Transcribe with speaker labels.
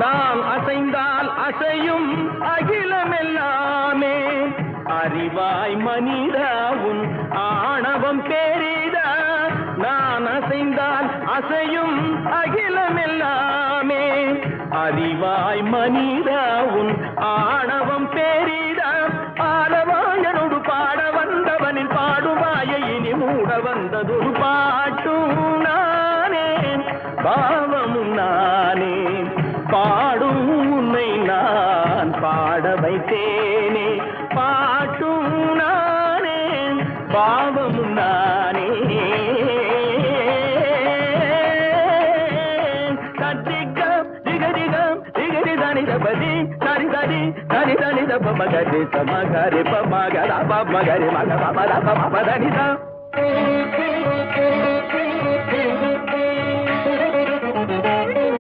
Speaker 1: நான் அசைந்தால் அசையும் அகிலமெல்லாமே அறிவாய் மனிதா உன் ஆணவம் பெரிதா நான் அசைந்தால் அசையும் அகிலமெல்லாமே அறிவாய் மனிதா உன் ஆணவம் பெரிதா ஆடவாயனோடு பாட வந்தவனின் பாடுவாயை இனி மூட வந்ததொரு பாட்டும் நானே பாவமும் நானே பாடும் உன்னை நான் பாட வைத்தேனே பாட்டும் நானே பாவமும் நானே கத்திகம் திகதிகம் திகதி தனிதபதி தனி தனி தனி தனித பமகரி சமகரி பமகர பமகரி மக பமர பம தனிதா